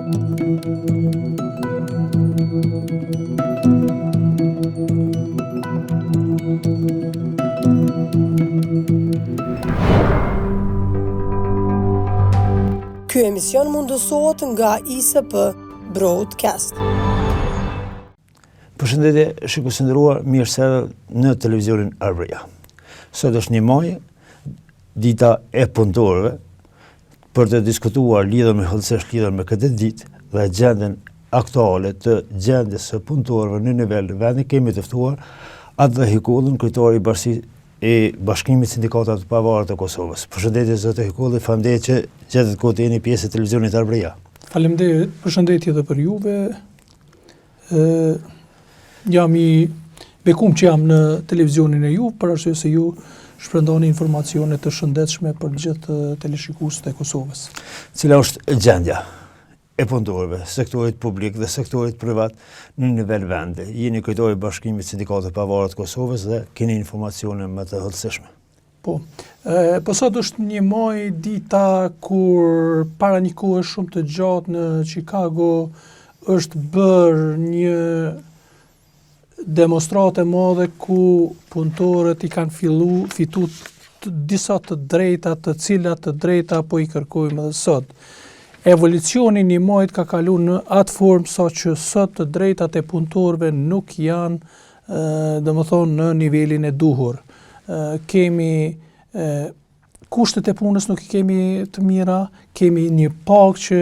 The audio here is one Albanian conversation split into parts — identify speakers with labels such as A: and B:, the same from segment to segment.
A: Ky emision mundësohet nga ISP Broadcast.
B: Përshëndetje, shikues të nderuar, mirë se në televizionin Arbëria. Sot është 1 maj, dita e punëtorëve, për të diskutuar lidhur me këtë ditë dhe gjendjen aktuale të gjendjes së punëtorëve në nivel të vendit, kemi të ftuar Adhe Hikullin, kryetari i Bashkisë e Bashkimit Sindikatave të Pavarura të Kosovës. Përshëndetje zotë Hikulli, faleminderit që gjetët kohë të jeni pjesë e televizionit Arbëria.
C: Faleminderit, përshëndetje edhe për juve. Jam i bekum që jam në televizionin e ju, për arsye se ju shpërndani informacione të shëndetshme për gjithë teleshikuesit e Kosovës.
B: Cila është gjendja e punëtorëve, sektorit publik dhe sektorit privat në nivel vende? Jeni kryetari i Bashkimit Sindikatave të Pavarura të Kosovës dhe keni informacione më të hollësishme.
C: Po sot është 1 maj, dita kur para një kohe shumë të gjatë në Chicago është bërë një demonstratë e madhe ku punëtorët i kanë fituar disa të drejta, të cilat të drejta po i kërkojmë edhe sot. Evolucioni 1 majit ka kalu në atë formë sa që sot të drejtat e punëtorëve nuk janë, domethënë, në nivelin e duhur. Kemi kushtet e punës nuk i kemi të mira, kemi një pagë që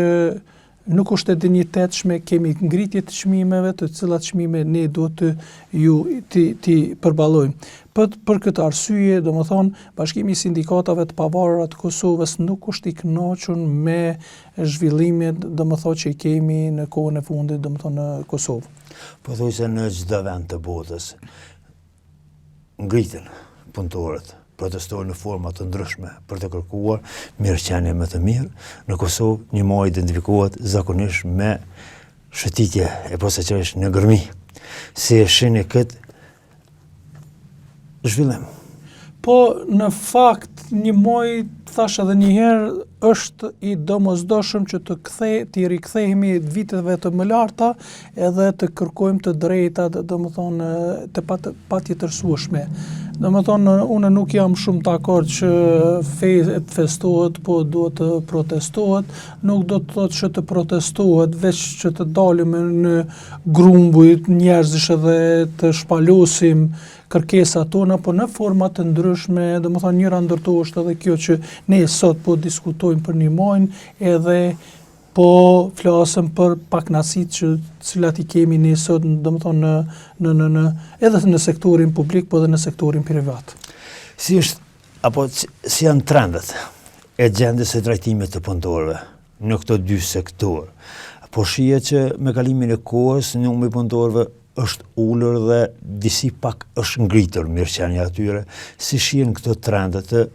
C: nuk është e dinjitetshme, kemi ngritje të çmimeve, të cilat çmime ne duhet të përballojmë. Për këtë arsye, domethënë, Bashkimi i Sindikatave të Pavarura të Kosovës nuk është i kënaqur me zhvillimet, domethënë, që i kemi në kohën e fundit, domethënë, në Kosovë.
B: Po thuaj se në çdo vend të botës ngritën punëtorët, protestojnë në forma të ndryshme për të kërkuar mirëqenie më të mirë. Në Kosovë 1 maj identifikohet zakonisht me shëtitje e posaçërisht në gërmi. Si e shihni këtë zhvillim?
C: Po, në fakt, 1 maj, thash edhe një herë, është i domosdoshëm që të rikthehemi viteve të mëlarta edhe të kërkojmë të drejtat, domethënë, të patjetërsueshme. Domethënë, unë nuk jam shumë dakord që festohet, po duhet të protestohet. Nuk do të thotë që të protestohet, veç që të dalim në grumbuj njerëzish edhe të shpalosim kërkesat tona, po në forma të ndryshme, domethënë njëra ndërto është edhe kjo që ne sot po diskutojmë për 1 maj, edhe po flasëm për pakënaqësitë që cilat i kemi ne sot, domethënë edhe në sektorin publik, po edhe në sektorin privat.
B: Si janë trendet e gjendjes së trajtimit të punëtorëve në këto 2 sektor? Po shihet që me kalimin e kohës numri i punëtorëve është ulur dhe disi pak është ngritur mirëqenia atyre. Si shihen këto trende të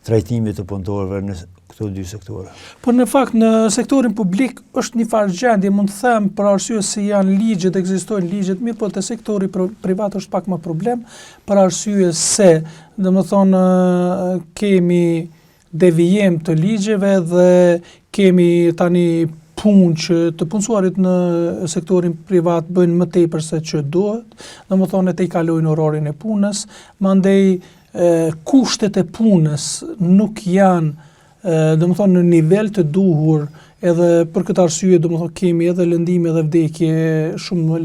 B: trajtimit të punëtorëve në këto 2 sektore?
C: Po në fakt në sektorin publik është një farë gjendje, mund të them, për arsye se janë ligjet, ekzistojnë ligjet, mirë, po te sektori privat është pak më problem, për arsye se, domethënë, kemi devijim të ligjeve dhe kemi tani punë që të punësuarit në sektorin privat bëjnë më tepër se që duhet, domethënë të i kalojnë orarin e punës, mandej kushtet e punës nuk janë, domethënë, në nivel të duhur, edhe për këtë arsye domethënë kemi edhe lëndime dhe vdekje, shumë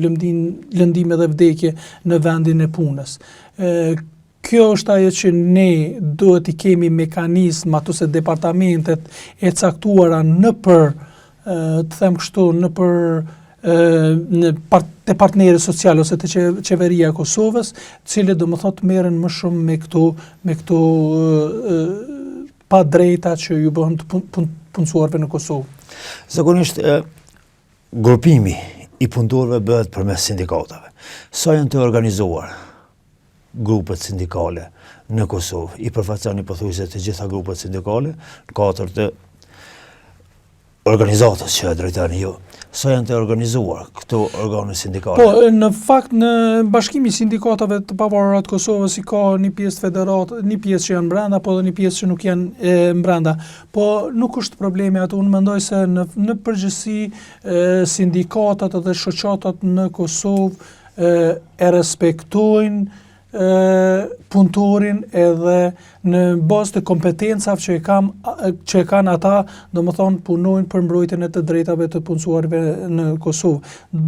C: lëndime dhe vdekje në vendin e punës. Kjo është ajo që ne duhet i kemi mekanizma ose departamentet e caktuara të them kështu, te partnerët sociale ose te qeveria e Kosovës, cilët domethënë merren më shumë me këto pa drejta që ju bëhen të punësuarve në Kosovë.
B: Zakonisht grupimi i punëtorëve bëhet përmes sindikatave. Sa janë të organizuar grupet sindikale në Kosovë? I përfaqësoni pothuajse të gjitha grupet sindikale, 4 të organizatës që e drejtani ju. Sa janë të organizuar këto organe sindikale?
C: Po, në fakt në Bashkimi i Sindikatave të Pavarura të Kosovës i ka një pjesë federat, një pjesë që janë brenda, po dhe një pjesë që nuk janë brenda. Po nuk është problemi atë, unë mendoj se në përgjithësi sindikatat dhe shoqatat në Kosovë e respektojnë punëtorin edhe në bazë të kompetencave që e kanë ata, domethënë punojnë për mbrojtjen e të drejtave të punësuarve në Kosovë.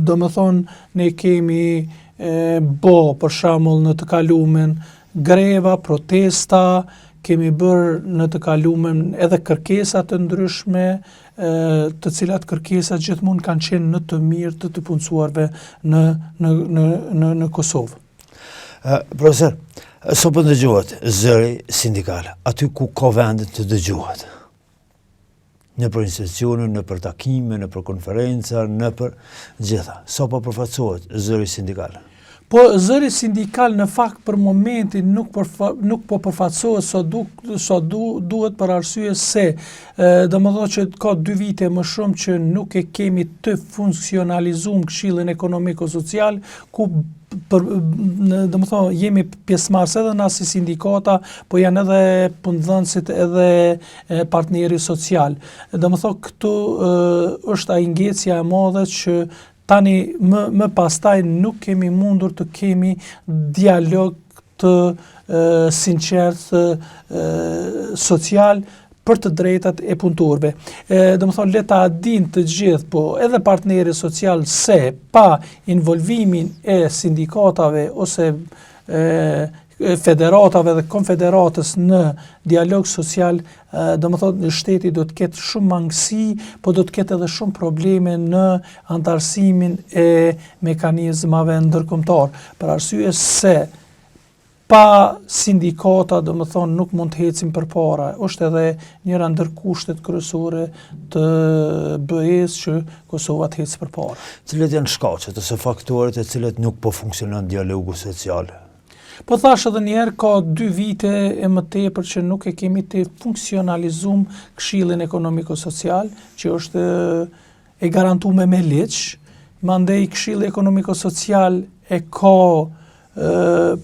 C: Domethënë ne kemi për shembull në të kalumen greva, protesta, kemi bërë në të kalumen edhe kërkesa të ndryshme, të cilat kërkesat gjithmonë kanë qenë në të mirë të punësuarve në Kosovë.
B: Profesor, so për dëgjohet zëri sindikale, aty ku ka vendet të dëgjohet? Në për institucione, në për takime, në për konferenca, në për gjitha. So po përfaqësohet zëri sindikale?
C: Po zëri sindikal në fakt për momentin nuk po përfaqësohet sa duhet për arsye se domethënë që ka 2 vite më shumë që nuk e kemi të funksionalizuar Këshillin Ekonomiko-Social ku domethënë jemi pjesëmarrës edhe na si sindikata, po janë edhe punëdhënësit edhe partneri social. Domethënë këtu është ai ngjecja e madhe që tani më pastaj nuk kemi mundur të kemi dialog të sinqert social për të drejtat e punëtorëve. Domethënë le ta dinë të gjithë, po edhe partneri social se pa involvimin e sindikatave ose federatave dhe konfederatës në dialog social, domethënë shteti do të ketë shumë mangësi, po do të ketë edhe shumë probleme në antarësimin e mekanizmave ndërkombëtar, për arsye se pa sindikata, domethënë nuk mund të ecim përpara. Është edhe njëra ndër kushtet kryesore të BE-s që Kosova të ecë përpara.
B: Cilat janë shkaqet ose faktorët e cilët nuk po funksionon dialogu social?
C: Po thash edhe njerë, ka 2 vite e më tepër që nuk e kemi të funksionalizum Këshillin Ekonomiko-Social, që është e garantuar me ligj. Mandej Këshilli Ekonomiko-Social e ka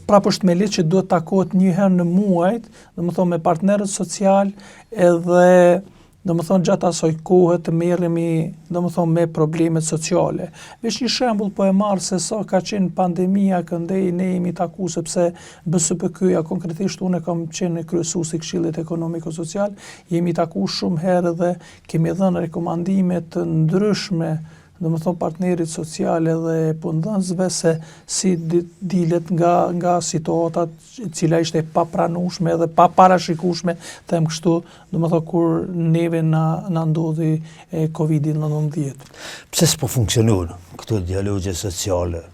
C: prapë është me ligj që duhet takohet një herë në muaj, domethënë me partnerët social edhe domethënë gjatë asaj kohe të merremi domethënë me problemet sociale. Veç një shembull po e marr se sa ka qenë pandemia këndej ne jemi takuar sepse BSPK-ja konkretisht unë kam qenë kryesuesi i Këshillit Ekonomiko-Social, jemi takuar shumë herë dhe kemi dhënë rekomandime të ndryshme domethënë partnerit social edhe punëdhënësve se si dilet nga situata e cila ishte e papranueshme edhe pa parashikueshme, them kështu, domethënë kur neve na ndodhi COVID-19.
B: Pse s'po funksionon këto dialogje sociale?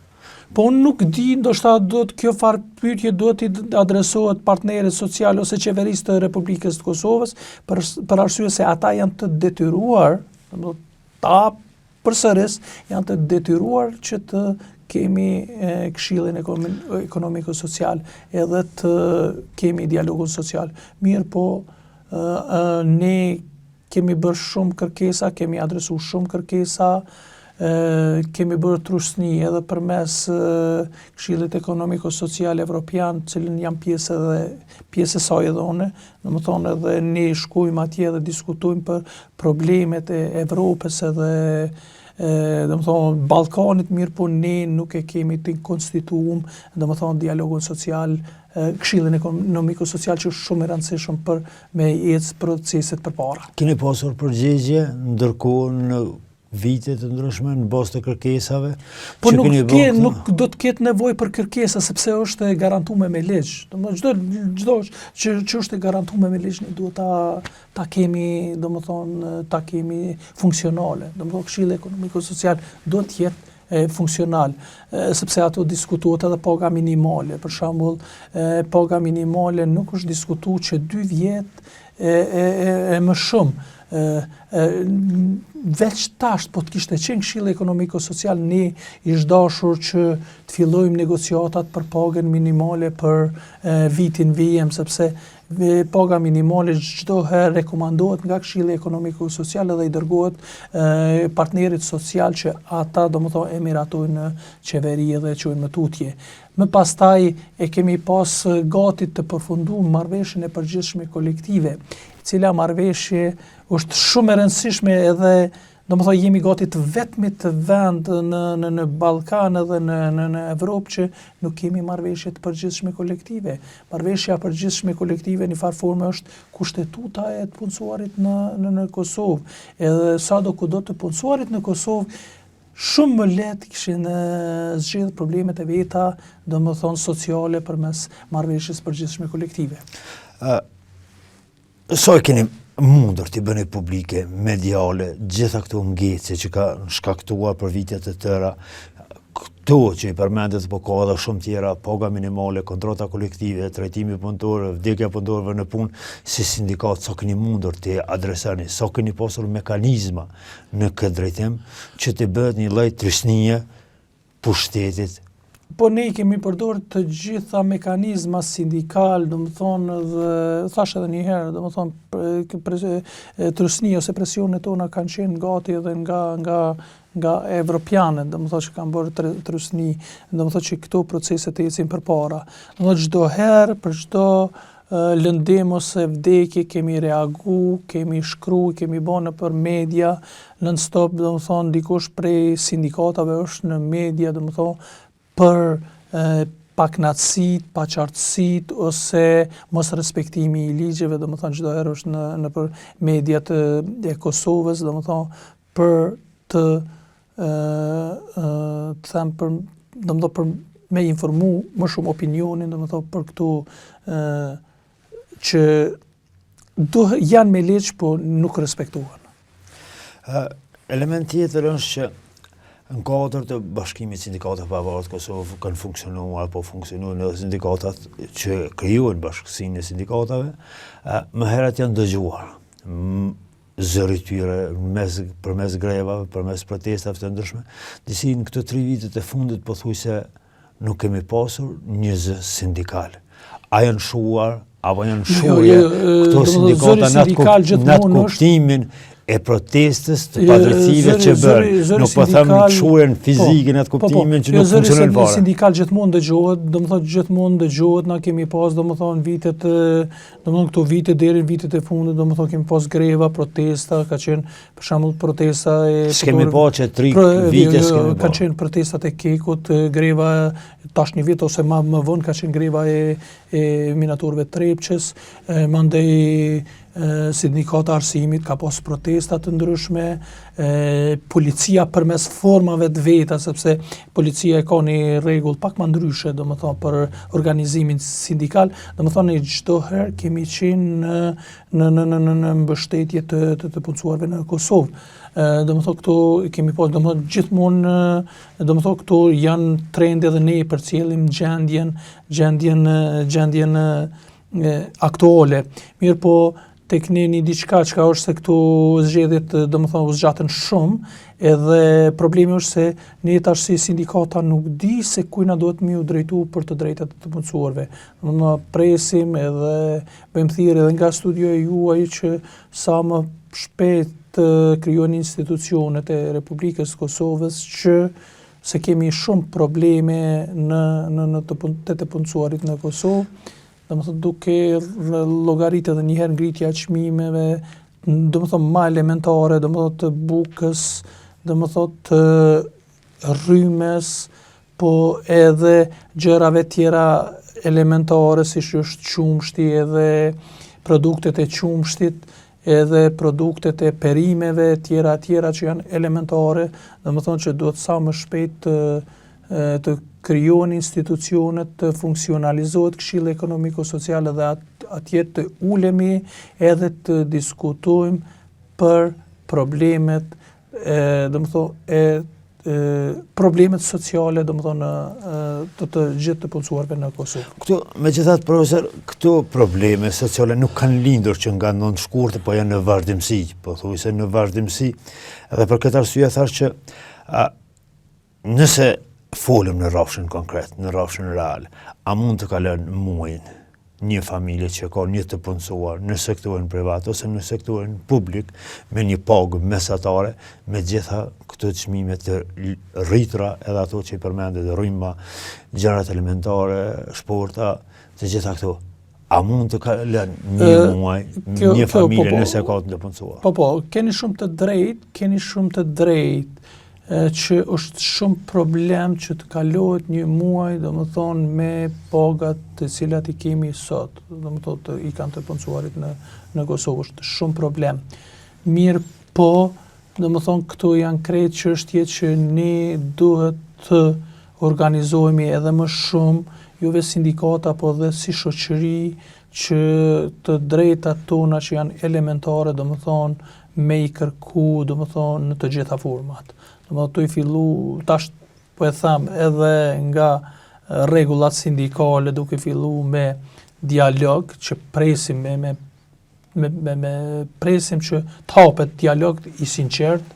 C: Po unë nuk di, ndoshta kjo farë pyetje duhet i adresohet partnerit social ose qeverisë të Republikës të Kosovës për arsye se ata janë të detyruar, përsëris janë të detyruar që të kemi Këshillin Ekonomiko-Social edhe të kemi dialogun social. Mirë po, ne kemi bërë shumë kërkesa, kemi adresuar shumë kërkesa, kemi bërë trusni edhe përmes Këshillit Ekonomiko-Social Evropian, cilën jam pjesë e saj edhe une, domethënë edhe ne shkojmë atje dhe diskutojmë për problemet e Evropës edhe domethënë Ballkanit, mirë po ne nuk e kemi të konstituum domethënë dialogun social, Këshillin Ekonomiko-Social që është shumë i rëndësishëm për me ecë proceset përpara.
B: Keni pasur përgjigje ndërkohë në vite të ndryshme në bazë të kërkesave?
C: Po nuk do të ketë nevojë për kërkesa sepse është e garantuar me ligj. Domethënë çdo që është e garantuar me ligj ne duhet ta kemi, domethënë ta kemi funksionale. Domethënë Këshilli Ekonomiko-Social duhet të jetë funksional, sepse ato diskutohet edhe paga minimale. Për shembull, paga minimale nuk është diskutuar që 2 vjet e më shumë. veç tash po të kishte qenë Këshilli Ekonomiko-Social, ne ish dashur që të fillojmë negociatat për pagën minimale për vitin vijim, sepse paga minimale çdo herë rekomandohet nga Këshilli Ekonomiko-Social dhe i dërgohet partnerit social që ata domethënë e miratojnë në qeveri dhe çojnë më tutje. Më pastaj e kemi pas gati të përfunduar marrëveshjen e përgjithshme kolektive, e cila marrëveshje është shumë e rëndësishme edhe domethënë jemi gati të vetmit vend në Ballkan edhe në Evropë që nuk kemi marrëveshje të përgjithshme kolektive. Marrëveshja e përgjithshme kolektive në farë forme është kushtetuta e të punësuarit në Kosovë. Edhe sadokudo të punësuarit në Kosovë shumë më lehtë kishin zgjedhur problemet e veta, domethënë sociale përmes marrëveshjes përgjithshme kolektive.
B: Sa e keni mundur t'i bëni publike, mediale, gjitha këto ngecje që ka shkaktuar për vitet e tëra, këto që i përmendet, po ka edhe shumë tjera, paga minimale, kontrata kolektive, trajtimi punëtorëve, vdekja punëtorëve në punë, si sindikat, sa keni mundur t'i adresani, sa keni pasur mekanizma në këtë drejtim, që t'i bëhet një lloj trysnie pushtetit.
C: Po ne kemi përdorur të gjitha mekanizma sindikal, domethënë dhe thash edhe një herë, domethënë trysnia ose presionet tona kanë qenë gati edhe nga evropianët, domethënë që kanë bërë trysni, domethënë që këto procese të ecin përpara. Domethënë çdo herë për çdo lëndim ose vdekje kemi reagu, kemi shkruaj, kemi bërë nëpër media, non-stop, domethënë dikush prej sindikatave është në media, domethënë për paknatësit, paqartësit ose mos respektimi i ligjeve, domethënë çdo herë është nëpër mediat e Kosovës, domethënë për të them për me informu më shumë opinionin, domethënë për këtu që janë me ligj, po nuk respektohen.
B: Element tjetër është që në kuadër të Bashkimit Sindikatave Pavarur të Kosovës kanë funksionuar, po funksionojnë edhe sindikatat që krijuan Bashkinë e Sindikatave, më herët janë dëgjuar zëri tyre përmes grevave, përmes protestave të ndryshme. Disi në këto 3 vitet e fundit pothuajse nuk kemi pasur një zë sindikal. A janë shuar, apo janë shurje këto sindikata në atë kuptimin e protestës të padrejtive që bërë. Nuk po them shurjen fizike në atë kuptimin që nuk funksionon fare.
C: Sindikal gjithmonë dëgjohet, domethënë gjithmonë dëgjohet, na kemi pas domethënë vitet, domethënë këto vite deri në vitet e fundit, domethënë kemi pas greva, protesta, ka qenë për shembull protesta e
B: s'kemi pa që 3 vite s'kemi pa.
C: Ka qenë protestat e Kekut, greva tash një vit ose më vonë ka qenë greva e minatorëve të Trepçës, mandej sindikata arsimit ka pas protesta të ndryshme, policia përmes formave të veta, sepse policia e ka një rregull pak më ndryshe, domethënë për organizimin sindikal, domethënë çdo herë kemi qenë në mbështetje të punësuarve në Kosovë. Domethënë këto kemi pas, domethënë gjithmonë, domethënë këto janë trende dhe ne përcjellim gjendjen aktuale. Mirë po tek ne një diçka që është se këtu zgjedhjet domethënë u zgjatën shumë, edhe problemi është se ne tash si sindikata nuk di se kujt na duhet më u drejtu për të drejtat të punësuarve. Ne presim edhe bëjmë thirrje edhe nga studioja juaj që sa më shpejt të krijojnë institucionet e Republikës Kosovës që se kemi shumë probleme në të punësuarit në Kosovë. Domethënë duke llogaritë edhe një herë ngritja e çmimeve, domethënë më elementare, domethënë të bukës, domethënë të rrymes, po edhe gjërave tjera elementare siç është qumshti edhe produktet e qumshtit, edhe produktet e perimeve tjera që janë elementare, domethënë që duhet sa më shpejt të krijohen institucionet, të funksionalizohet Këshilli Ekonomiko-Social dhe atje të ulemi edhe të diskutojmë për problemet domethënë e problemet sociale, domethënë të gjithë të punësuarve në Kosovë.
B: Këto, megjithatë profesor, këto probleme sociale nuk kanë lindur që nga ndonjë shkurtë, po janë në vazhdimsi, po thuajse në vazhdimsi, edhe për këtë arsye thash që nëse folëm në rrafshin konkret, në rrafshin real, a mund të kalon muajin një familje që ka një të punësuar në sektorin privat ose në sektorin publik me një pagë mesatare, me gjitha këto çmime të rritura, edhe ato që i përmendet, rryma, gjërat elementare, shporta, të gjitha këto. A mund të kalon një muaj, një familje nëse ka të punësuar?
C: Po, keni shumë të drejtë që është shumë problem që të kalohet një muaj, domethënë me pagat të cilat i kemi sot, domethënë i kanë të punësuarit në Kosovë, është shumë problem. Mirë po, domethënë këto janë krejt çështje që ne duhet të organizohemi edhe më shumë, juve sindikata, po dhe si shoqëri, që të drejtat tona që janë elementare, domethënë me i kërku, domethënë në të gjitha format. Domethënë të i fillu, tash po e tham, edhe nga rregullat sindikale, duke fillu me dialog, që presim me presim që të hapet dialog i sinqert,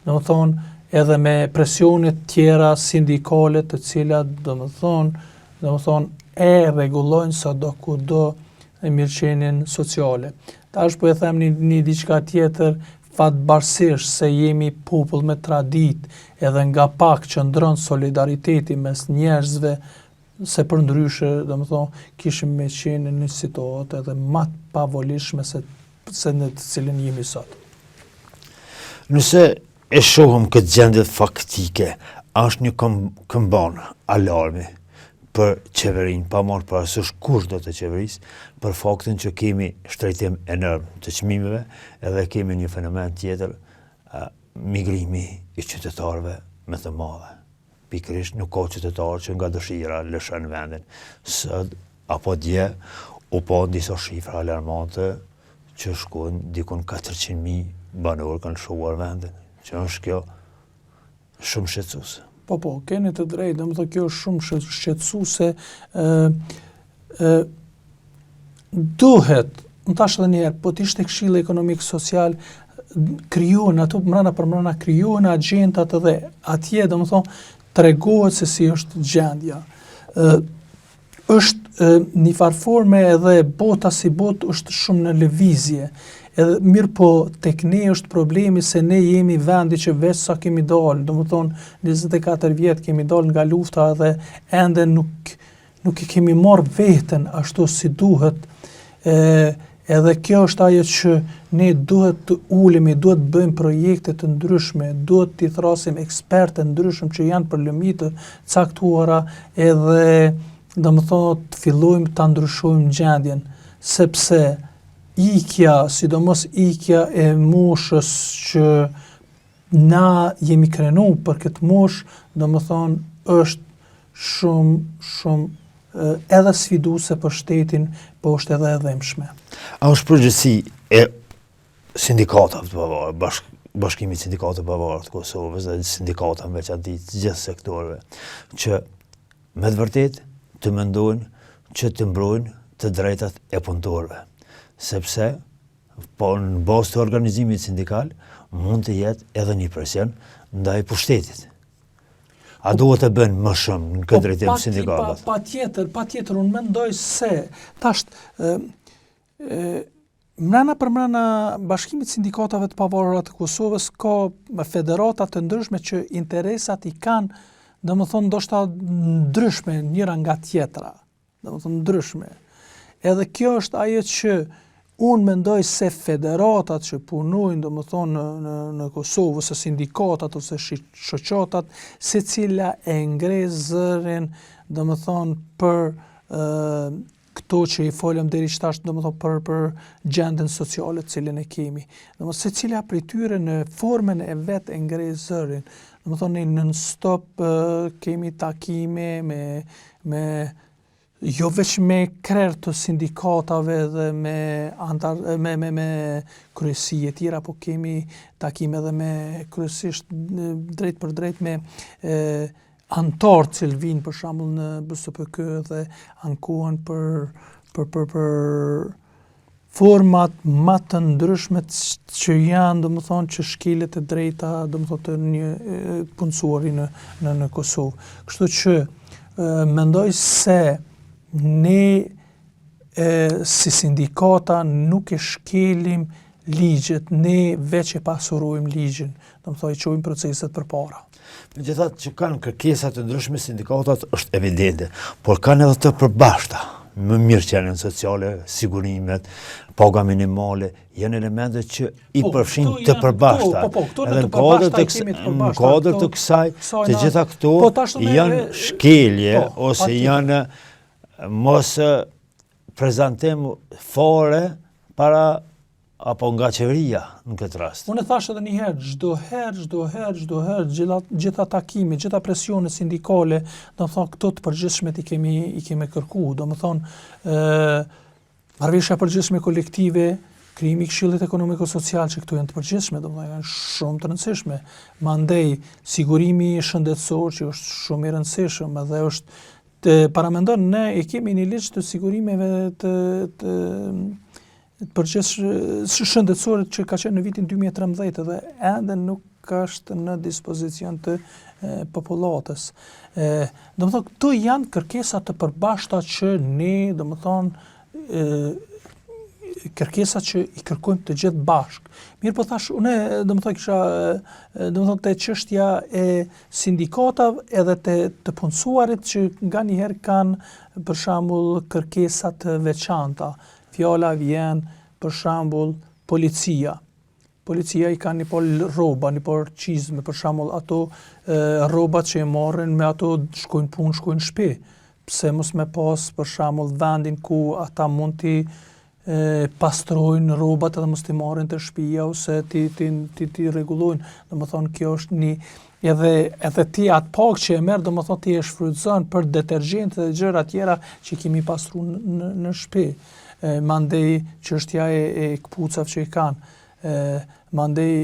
C: domethënë edhe me presionet tjera sindikale të cilat domethënë e rregullojnë sado kudo mirëqenien sociale. Tash po e them një diçka tjetër, fatbarësisht se jemi popull me tradit, edhe nga pak qëndron solidariteti mes njerëzve, se për ndryshe, domethënë, kishim me qenë në një situatë edhe më të pavolishme se në të cilën jemi sot.
B: Nëse e shohëm këtë gjendje faktike, është një këmbon alarmi për qeverinë, pa marrë parasysh kush do të qeverisë, për faktin që kemi shtrejtim enorm të çmimeve, edhe kemi një fenomen tjetër, migrimi i qytetarëve me të madhe. Pikërisht nuk ka qytetarë që nga dëshira lëshën vendin. Sot apo dje u pa disa shifra alarmante që shkojnë dikun 400.000 banorë kanë lëshuar vendin, që është kjo shumë shqetësuese.
C: Po, keni të drejtë, domethënë kjo është shumë shqetësuese. Duhet, më tash edhe një herë, po t'ishte Këshilli Ekonomik Social, krijohen ato mrena për mrena, krijohen agjendat edhe atje, domethënë tregohet se si është gjendja. Është një farforme edhe bota si botë është shumë në lëvizje. Edhe mirë po tek ne është problemi se ne jemi vendi që veç sa kemi dalë, domethënë 24 vjet kemi dalë nga lufta dhe ende nuk i kemi marrë veten ashtu si duhet. Edhe kjo është ajo që ne duhet të ulemi, duhet të bëjmë projekte të ndryshme, duhet të thrasim ekspertë ndryshëm që janë për lëmi të caktuara, edhe domethënë të fillojmë ta ndryshojmë gjendjen, sepse sidomos ikja e moshës që na jemi krenu për këtë moshë, domethënë është shumë edhe sfiduese për shtetin, po është edhe e dhëmshme.
B: A është përgjegjësi e sindikatave të pavarura, Bashkimit Sindikatave të Pavarura të Kosovës dhe sindikata në veçantë të gjithë sektorëve, që me të vërtetë të mendojnë që të mbrojnë të drejtat e punëtorëve, sepse po në bazë të organizimit sindikal mund të jetë edhe një presion ndaj pushtetit. A duhet të bën më shumë në këtë drejtim sindikatët?
C: Patjetër, unë mendoj se tash mrena për mrena Bashkimit Sindikatave të Pavarura të Kosovës ka federata të ndryshme që interesat i kanë, domethënë ndoshta ndryshme njëra nga tjetra, domethënë ndryshme. Edhe kjo është ajo që unë mendoj se federatat që punojnë domethënë në Kosovë, ose sindikatat ose shoqatat, secila e ngre zërin domethënë për këto që i folëm deri tash, domethënë për gjendjen sociale të cilën e kemi. Domethënë secila prej tyre në formën e vet e ngre zërin. Domethënë non stop kemi takime me jo veç me krerë të sindikatave dhe me kryesi e tjera, po kemi takime edhe me kryesisht drejt për drejt me antarë që vinë për shembull në BSPK dhe ankohen për format më të ndryshme që janë, domethënë, që shkelet e drejta, domethënë, të një punësuari në Kosovë. Kështu që mendoj se ne si sindikata nuk e shkelim ligjet, ne veç e pasurojmë ligjin, domethënë, i çojmë proceset përpara.
B: Megjithatë që kanë kërkesa të ndryshme sindikatat është evidente, por kanë edhe të përbashkëta. Më mirëqenien sociale, sigurimet, paga minimale, janë elemente që i përfshin të përbashkëta. Edhe në kodër të kësaj, të gjitha këto janë shkelje ose janë mos prezantim fare para apo nga qeveria në këtë rast.
C: Unë e thash edhe një herë, çdo herë, gjitha takime, gjitha presione sindikale, domethënë këto të përgjithshmet i kemi kërkuar, domethënë marrëveshja e përgjithshme kolektive, krijimi i këshillit ekonomiko-social që këtu janë të përgjithshme, domethënë janë shumë të rëndësishme. Mandej sigurimi shëndetësor që është shumë i rëndësishëm edhe është paramendon ne e kemi një ligj të sigurimeve të shëndetësore që ka qenë në vitin 2013 dhe ende nuk është në dispozicion të popullatës. Domethënë këto janë kërkesa të përbashkëta që ne, domethënë, kërkesa që i kërkojmë të gjithë bashkë. Mirë po thash, unë domethënë kisha domethënë te çështja e sindikatave edhe të punësuarit që nganjëherë kanë për shembull kërkesa të veçanta. Fjala vjen për shembull policia. Policia i ka një pol rroba, një pol çizme, për shembull ato rrobat që e marrin me ato shkojnë punë, shkojnë shtëpi. Pse mos me pas për shembull vendin ku ata mund t'i pastrojnë rrobat edhe mos t'i marrin të shtëpia ose ti rregullojnë. Domethënë kjo është një edhe ti atë pak që e merr, domethënë ti e shfrytëzon për detergjente dhe gjëra tjera që kemi pastruar në shtëpi. Mandej çështja e kpucave që i kanë, mandej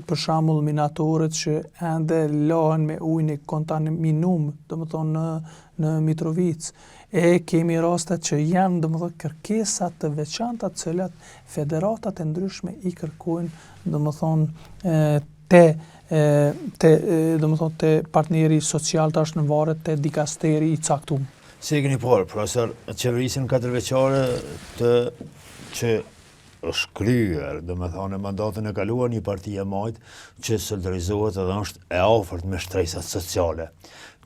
C: për shembull minatorët që ende lahen me ujin e kontaminum, domethënë në Mitrovic. Kemi rastet që janë domethënë kërkesa të veçanta të cilat federatat e ndryshme i kërkojnë, domethënë domethënë te partneri social tash në varet te dikasteri i caktuar.
B: Si e keni parë, profesor, qeverisjen 4 vjeçare që është kryer, domethënë mandatën e kaluar një parti e majt që solidarizohet edhe është e afërt me shtresat sociale,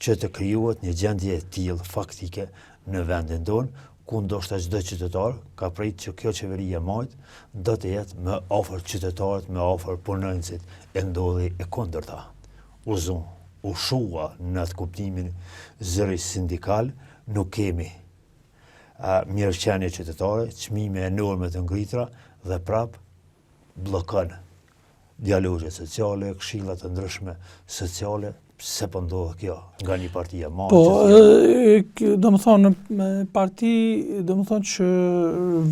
B: që të krijohet një gjendje e tillë faktike në vendin tonë, ku ndoshta çdo qytetar ka prit që kjo qeveri e majt do të jetë më afër qytetarit, më afër punonjësit, e ndodhi e kundërta. U shua në atë kuptimin zërisht sindikal, nuk kemi mirëqenie qytetare, çmime enorme të ngritra dhe prap bllokon dialogje sociale, këshilla të ndryshme sociale. Pse po ndodh kjo nga një parti e madhe?
C: Po, domethënë parti, domethënë që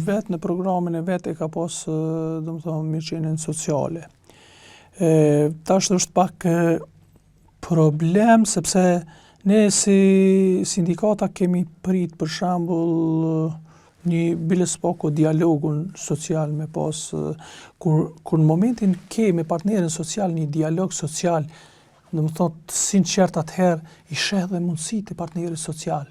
C: vetë në programin e vet e ka pas domethënë mirëqenien sociale. Tash është pak problem sepse ne si sindikata kemi prit për shembull një biles pako dialogun social me pas kur në momentin ke me partnerin social një dialog social, domethënë sinqert atëherë i sheh dhe mundësitë e partnerit social.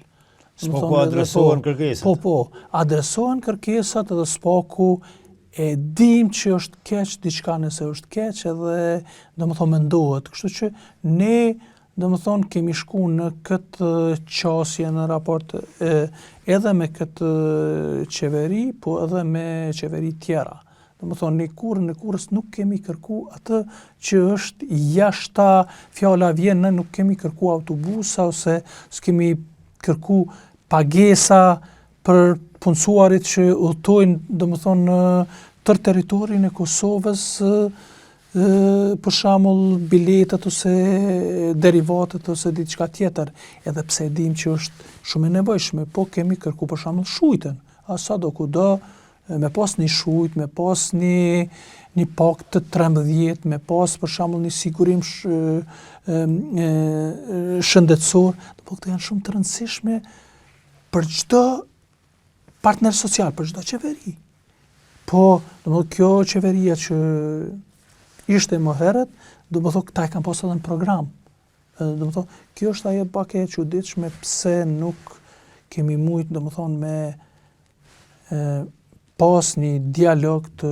B: S'paku adresohen kërkesat.
C: Po, adresohen kërkesat edhe s'paku e dim që është keq diçka nëse është keq edhe domethënë mendohet. Kështu që ne domethënë kemi shku në këtë qasje në raport edhe me këtë qeveri, po edhe me qeveri tjera. Domethënë në kurës nuk kemi kërku atë që është jashta, fjala vjen, ne nuk kemi kërku autobusa ose s'kemi kërku pagesa për punësuarit që udhtojnë domethënë tër territorin e Kosovës për shembull biletet ose derivatet ose diçka tjetër, edhe pse e dim që është shumë e nevojshme, po kemi kërku për shembull shujtën. A sado kudo me pas një shujt, me pas një pak të 13, me pas për shembull një sigurim shëndetësor, po këto janë shumë të rëndësishme për çdo partner social, për çdo qeveri. Po, domethënë kjo qeveria që ishte më herët, domethënë këta e kanë pasur edhe në program. Domethënë kjo është ajo pak e çuditshme pse nuk kemi mujt domethënë me pas një dialog të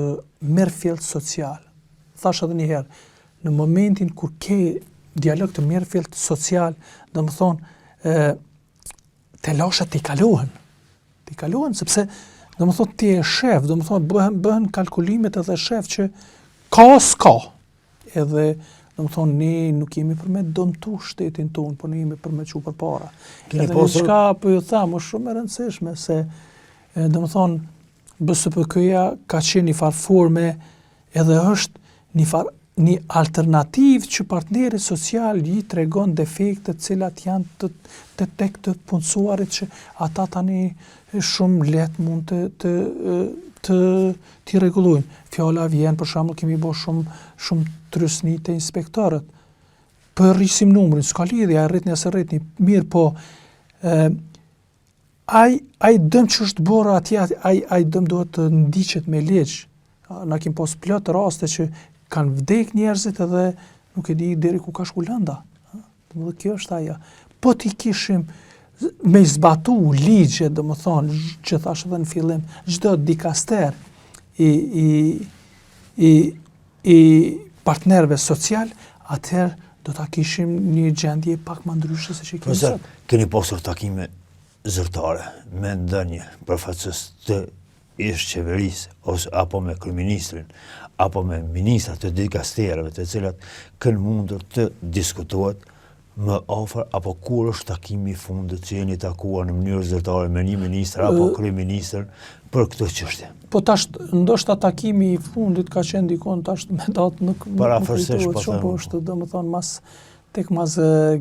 C: merrfillt social. Thash edhe një herë, në momentin kur ke dialog të merrfillt social, domethënë telashat t'i kalohen. T'i kalohen sepse domethënë ti je shef, domethënë bëhen kalkulimet edhe shef që s'ka. Edhe domethënë ne nuk jemi për me dëmtu shtetin tonë, por ne jemi për me çu përpara. Edhe diçka po ju them, është shumë e rëndësishme se domethënë BSPK-ja ka qenë një farë forme edhe është një alternativë që partnerit social i tregon defektet cilat janë të tek të punësuarit që ata tani shumë lehtë mund t'i rregullojnë. Fjala vjen për shembull kemi bërë shumë trysni të inspektorët. Për rrisim numrin, s'ka lidhje, rritni as rritni, mirë po ai dëm që është bërë atje, ai dëm duhet të ndiqet me ligj. Na kemi pas plot raste që kanë vdek njerëzit edhe nuk e di deri ku ka shku lënda. Domethënë kjo është ajo. Po ti kishim me zbatu ligjet, domethënë që thash edhe në fillim, çdo dikaster i partnerëve social, atëherë do ta kishim një gjendje pak më ndryshe se që kemi sot.
B: Keni pasur takime zyrtare me ndonjë përfaqësues të ish qeverisë ose apo me kryeministrin apo me ministrat të dikasterëve të cilat kanë mundur të diskutohet më afër apo kur është takimi i fundit që jeni takuar në mënyrë zyrtare me një ministër apo kryeministër për këtë çështje? Po
C: tash ndoshta takimi i fundit ka qenë dikon tash me datë nuk
B: parafërsisht
C: po është domethënë tek mas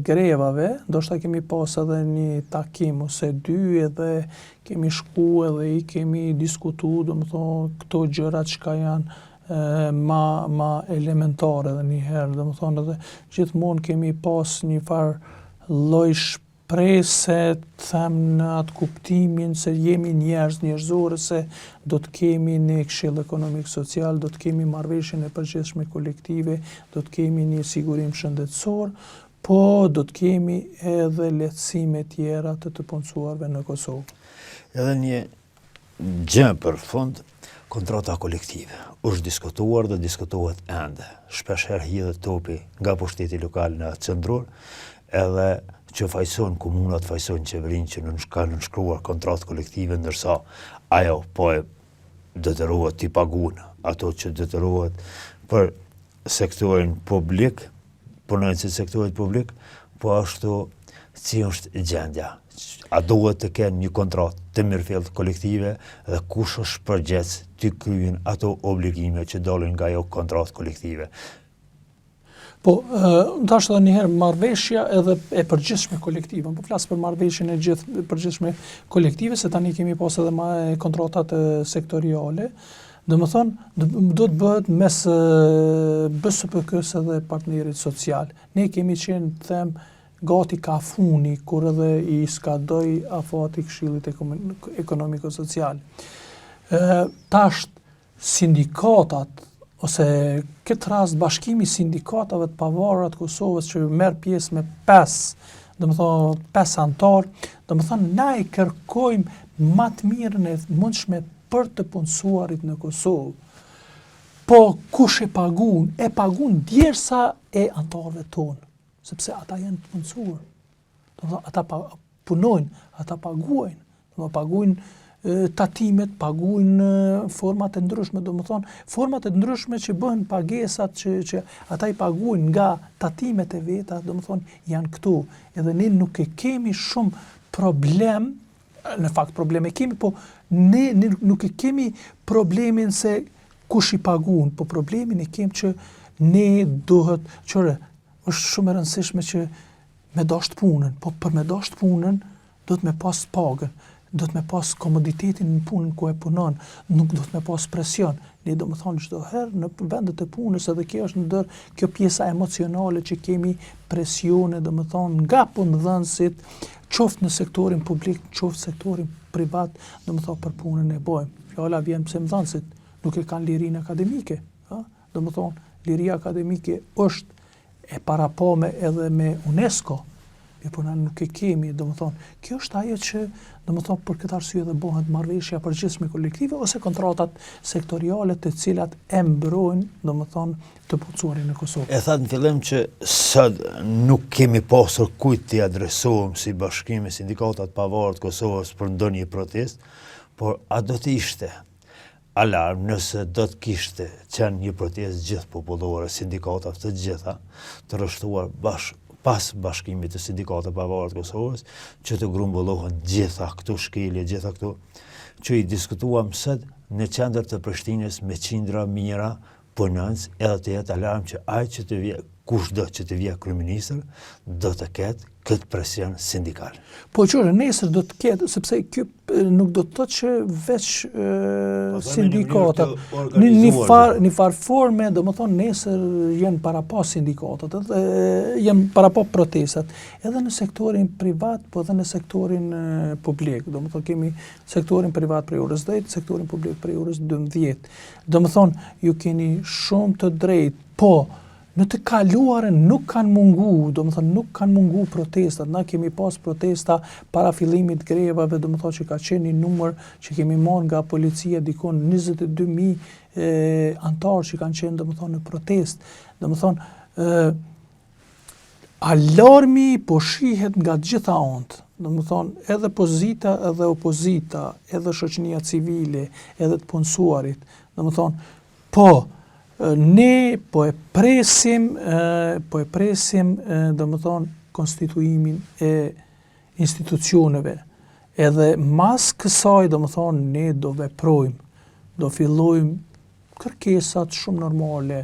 C: grevave, ndoshta kemi pas edhe një takim ose dy edhe kemi shku edhe i kemi diskutuar domethënë këto gjërat që janë ma elementare edhe një herë, domethënë edhe gjithmonë kemi pas një farë lloj shpresë, them në atë kuptimin se jemi njerëzore, se do të kemi një këshill ekonomik social, do të kemi marrëveshjen e përgjithshme kolektive, do të kemi një sigurim shëndetësor, po do të kemi edhe lehtësime tjera të punësuarve në Kosovë.
B: Edhe një gjë për fund, kontrata kolektive. Është diskutuar dhe diskutohet ende. Shpeshherë hidhet topi nga pushteti lokal në qendror, edhe që fajson komunat, fajson qeverinë që kanë nënshkruar kontratë kolektive, ndërsa ajo po e detyrohet t'i paguën ato që detyrohet për sektorin publik, punonjësit e sektorit publik, po ashtu si është gjendja. A duhet të kenë një kontratë të mirëfillt kolektive dhe kush është përgjegjës të kryen ato obligime që dalin nga ajo kontratë kolektive?
C: Po, tash edhe një herë marrëveshja edhe e përgjithshme kolektive. Po flas për marrëveshjen e gjithë përgjithshme kolektive, se tani kemi pas edhe kontratat sektoriale. Domethënë do të bëhet mes BSPK-s edhe partnerit social. Ne kemi qenë them gati ka funi kur edhe i skadoi afati Këshillit ekonomiko-social. Tash sindikatat ose këtë rast bashkimi sindikatave të pavarura të Kosovës që merr pjesë me 5 antar, domethënë na i kërkojmë më të mirën e mundshme për të punësuarit në Kosovë. Po kush e pagun? E pagun djersa e antarëve tonë, sepse ata janë të punësuar. Domethënë ata punojnë, ata paguajnë, domethënë paguajnë tatimet, paguajnë format e ndryshme, domethënë format e ndryshme që bëhen pagesat që ata i paguajnë nga tatimet e veta, domethënë janë këtu. Edhe ne nuk e kemi shumë problem, në fakt probleme kemi, po ne nuk e kemi problemin se kush i paguan, po problemin e kemi që ne duhet, është shumë e rëndësishme që me dasht punën, po për me dasht punën do të me pas pagën, do të me pas komoditetin në punën ku e punon, nuk do të me pas presion. Ne do më thonë çdo herë në vendet e punës, edhe kjo është ndër kjo pjesa emocionale që kemi presione, do më thonë nga punëdhënësit, qoftë në sektorin publik, qoftë sektorin privat, do më thonë për punën e bojmë. Fjala vjen pse mëdhënësit nuk e kanë lirinë akademike, do më thonë liria akademike është e parapome edhe me UNESCO, po na nuk e kemi, do më thonë, kjo është ajo që, do më thonë, për këtë arsye dhe bëhet marrëveshja përgjithshme kolektive ose kontratat sektoriale të cilat e mbrojnë, do më thonë, të punësuarin në Kosovë.
B: E thatë në fillim që sot nuk kemi pasur kujt t'i adresohem si bashkimi sindikatat pavarur të Kosovës për ndonjë protestë, por a do të ishte alarm nëse do të kishte qenë një protestë gjithë popullore, sindikatat të gjitha të rrështuar pas bashkimit të sindikatave pavarur të Kosovës, që të grumbullohen gjitha këto shkelje, gjitha këto që i diskutuam sot në qendër të Prishtinës me qindra mijëra punonjës, edhe të jetë alarm që ai që të vijë, kushdo që të vijë kryeministër, do të ketë këtë presion sindikal.
C: Po nesër do të ketë, sepse kjo nuk do të thotë që veç sindikatat, një farë forme, do më thonë nesër jenë para pa sindikatat, jenë para pa protestat, edhe në sektorin privat, po edhe në sektorin publik. Do më thonë kemi sektorin privat prej orës 10, sektorin publik prej orës 12. Do më thonë ju keni shumë të drejtë, po në të kaluarën nuk kanë mungu, do më thonë nuk kanë mungu protestat. Na kemi pas protesta para fillimit grevave, do më thonë që ka qenë një numër që kemi marrë nga policia dikon 22.000 antarë që kanë qenë, do më thonë, në protest. Do më thonë, alarmi po shihet nga gjitha anët. Do më thonë, edhe pozita, edhe opozita, edhe shoqënia civile, edhe të punësuarit. Do më thonë, po, ne po e presim, do më thonë, konstituimin e institucioneve. Edhe mas kësaj, do më thonë, ne do veprojmë, do fillojmë kërkesat shumë normale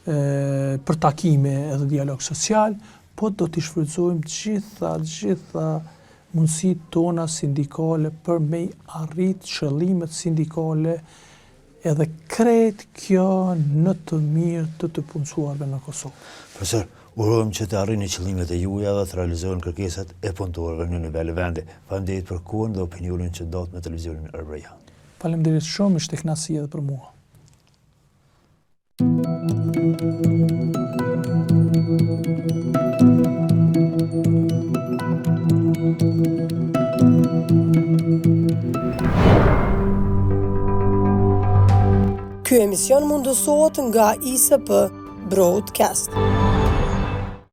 C: për takime edhe dialog social, po do t'i shfrytëzojmë gjitha mundësit tona sindikale për me arrit qëllimet sindikale edhe krejt kjo në të mirë të punësuarve në Kosovë.
B: Profesor, urojmë që të arrini qëllimet e juaja dhe të realizohen kërkesat e punëtorëve në nivel vende. Faleminderit për kohën dhe opinionin që dot me televizionin Arbëria.
C: Faleminderit shumë, ishte kënaqësi edhe për mua.
A: Ky emision mundësohet nga ISP Broadcast.